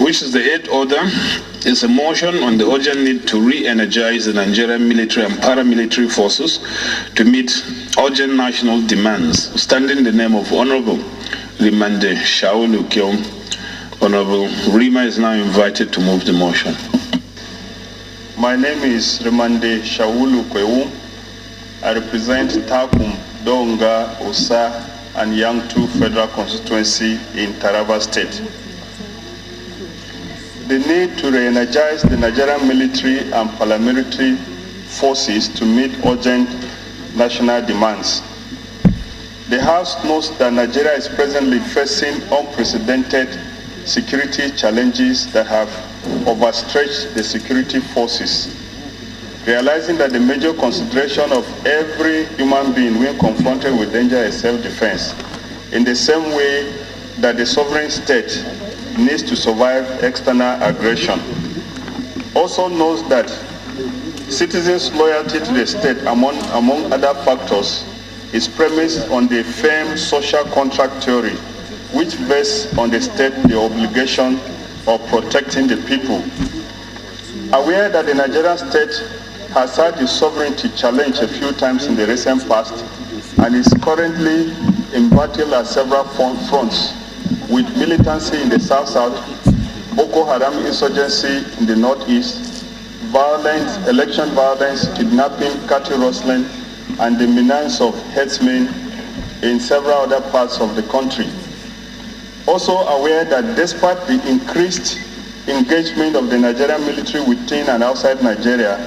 which is the eighth order, is a motion on the urgent need to re-energize the Nigerian military and paramilitary forces to meet urgent national demands, standing in the name of Honorable Rimande Shawulu. Honorable Rima is now invited to move the motion. My name is Rimande Shawulu. I represent Takum, Donga, Osa, and Yangtu Federal Constituency in Taraba State. The need to re-energize the Nigerian military and paramilitary forces to meet urgent national demands. The House knows that Nigeria is presently facing unprecedented security challenges that have overstretched the security forces. Realizing that the major consideration of every human being when confronted with danger is self-defense, in the same way that the sovereign state needs to survive external aggression. Also knows that citizens' loyalty to the state, among other factors, is premised on the firm social contract theory, which vests on the state the obligation of protecting the people. Aware that the Nigerian state has had the sovereignty challenged a few times in the recent past and is currently in battle at several fronts, with militancy in the south-south, Boko Haram insurgency in the northeast, violence, election violence, kidnapping, cattle rustling, and the menace of herdsmen in several other parts of the country. Also aware that despite the increased engagement of the Nigerian military within and outside Nigeria,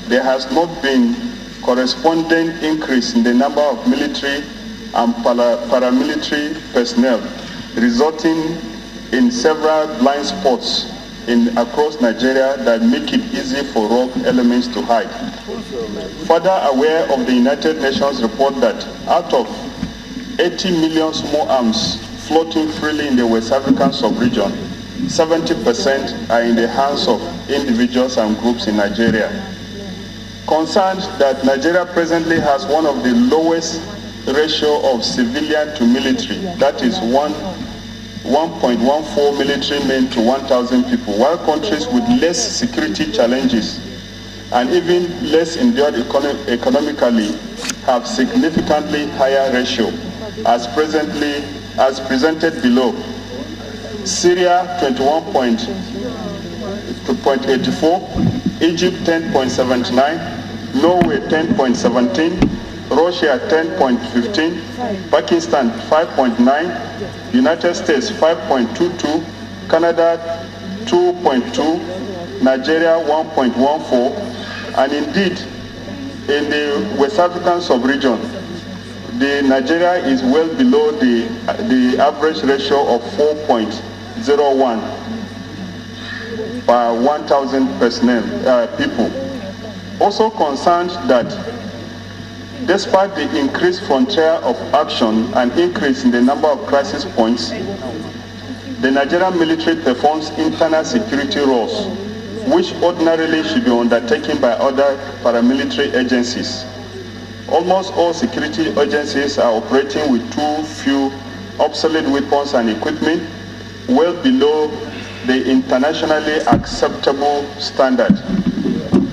there has not been corresponding increase in the number of military and paramilitary personnel, resulting in several blind spots across Nigeria that make it easy for rogue elements to hide. Further aware of the United Nations report that out of 80 million small arms floating freely in the West African sub-region, 70% are in the hands of individuals and groups in Nigeria. Concerned that Nigeria presently has one of the lowest ratio of civilian to military, that is 1.14 military men to 1,000 people, while countries with less security challenges and even less endowed economically have significantly higher ratio, as presented below. Syria 21.84, Egypt 10.79, Norway 10.17, Russia 10.15, Pakistan 5.9, United States 5.22, Canada 2.2, Nigeria 1.14, and indeed in the West African sub-region, the Nigeria is well below the average ratio of 4.01 per 1,000 personnel people. Also concerned that despite the increased frontier of action and increase in the number of crisis points, the Nigerian military performs internal security roles, which ordinarily should be undertaken by other paramilitary agencies. Almost all security agencies are operating with too few obsolete weapons and equipment, well below the internationally acceptable standard.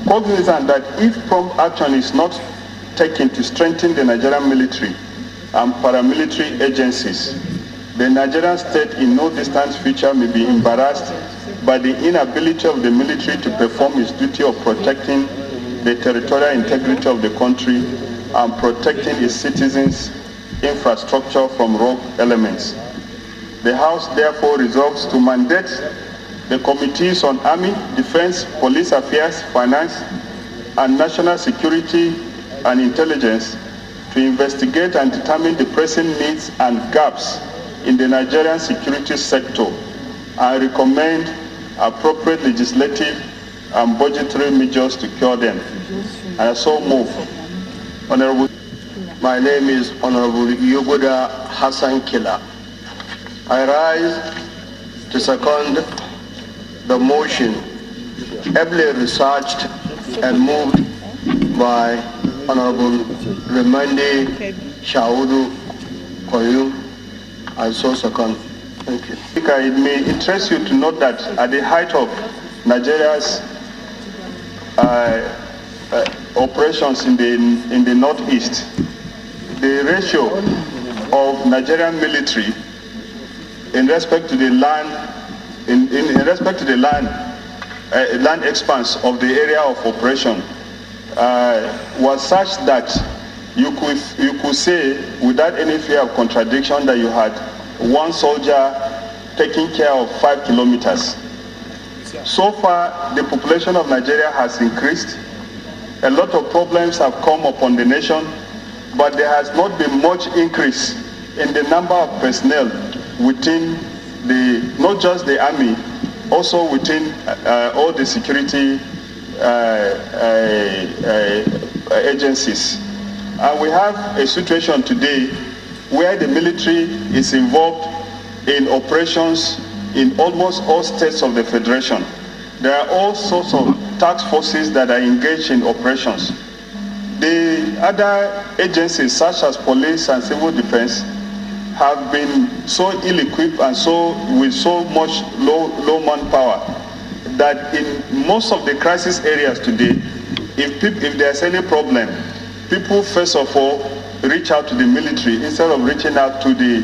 Cognizant that if prompt action is not taken to strengthen the Nigerian military and paramilitary agencies, the Nigerian state in no distant future may be embarrassed by the inability of the military to perform its duty of protecting the territorial integrity of the country and protecting its citizens' infrastructure from rogue elements. The House therefore resolves to mandate the Committees on Army, Defense, Police Affairs, Finance, and National Security and Intelligence to investigate and determine the pressing needs and gaps in the Nigerian security sector and recommend appropriate legislative and budgetary measures to cure them. I so move. Honorable. My name is Honorable Yogoda Hassan Kila. I rise to second the motion ably researched and moved by Honorable Rimande Shawulu, and so second. Thank you. It may interest you to note that at the height of Nigeria's operations in the northeast, the ratio of Nigerian military in respect to the land, in respect to the land expanse of the area of operation was such that you could say without any fear of contradiction that you had one soldier taking care of 5 kilometers. So far, the population of Nigeria has increased. A lot of problems have come upon the nation, but there has not been much increase in the number of personnel within not just the army, also within all the security agencies. And we have a situation today where the military is involved in operations in almost all states of the Federation. There are all sorts of task forces that are engaged in operations. The other agencies, such as police and civil defense, have been so ill-equipped and with so much low manpower that in most of the crisis areas today, if there's any problem, people first of all reach out to the military instead of reaching out to the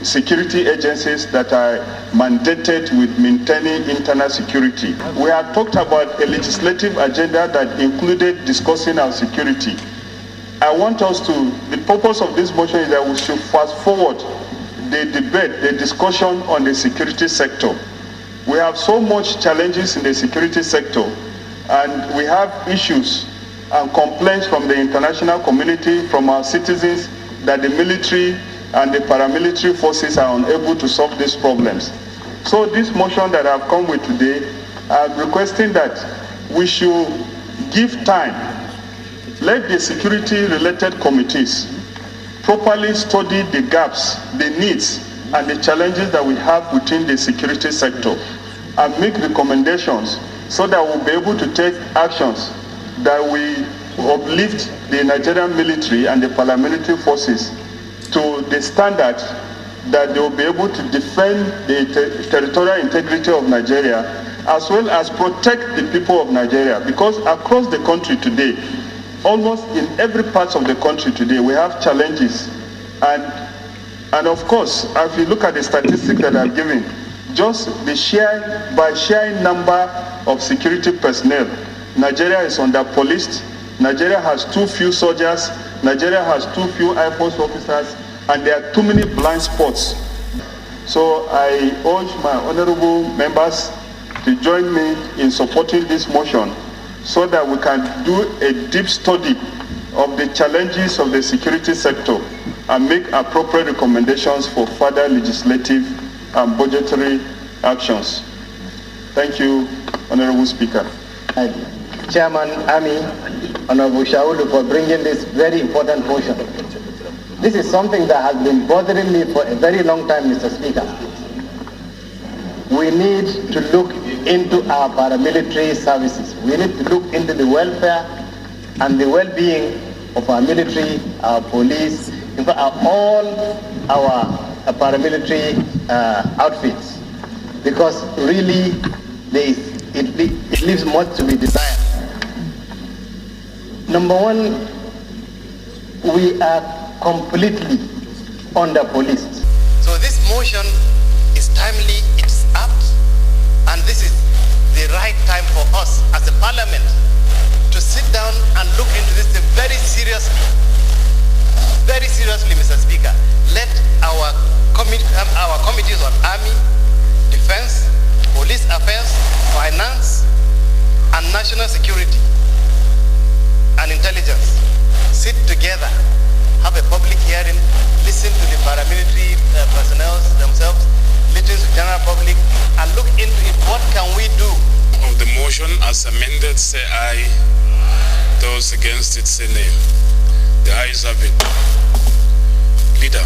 security agencies that are mandated with maintaining internal security. We have talked about a legislative agenda that included discussing our security. I want us to, the purpose of this motion is that we should fast forward the debate, the discussion on the security sector. We have so much challenges in the security sector, and we have issues and complaints from the international community, from our citizens, that the military and the paramilitary forces are unable to solve these problems. So this motion that I've come with today, I'm requesting that we should give time. Let the security-related committees properly study the gaps, the needs, and the challenges that we have within the security sector, and make recommendations so that we'll be able to take actions that we uplift the Nigerian military and the paramilitary forces to the standard that they will be able to defend the territorial integrity of Nigeria, as well as protect the people of Nigeria. Because across the country today, almost in every part of the country today, we have challenges. And of course, if you look at the statistics that I've given, just the sheer number of security personnel, Nigeria is under-policed. Nigeria has too few soldiers. Nigeria has too few Air Force officers, and there are too many blind spots. So I urge my honorable members to join me in supporting this motion so that we can do a deep study of the challenges of the security sector and make appropriate recommendations for further legislative and budgetary actions. Thank you, Honorable Speaker. Thank you. Chairman Army, Honorable Shawulu, for bringing this very important motion. This is something that has been bothering me for a very long time, Mr. Speaker. We need to look into our paramilitary services. We need to look into the welfare and the well-being of our military, our police, in fact, all our paramilitary outfits, because really it leaves much to be desired. Number one, we are completely under-policed. So this motion is timely, it's apt, and this is the right time for us as a parliament to sit down and look into this thing very seriously, Mr. Speaker. Let our committees on army, defense, police affairs, finance, and national security and intelligence sit together, have a public hearing, listen to the paramilitary personnel themselves, listen to the general public, and look into it. What can we do? Of the motion as amended, say aye. Those against it, say nay. The ayes have it. Leader.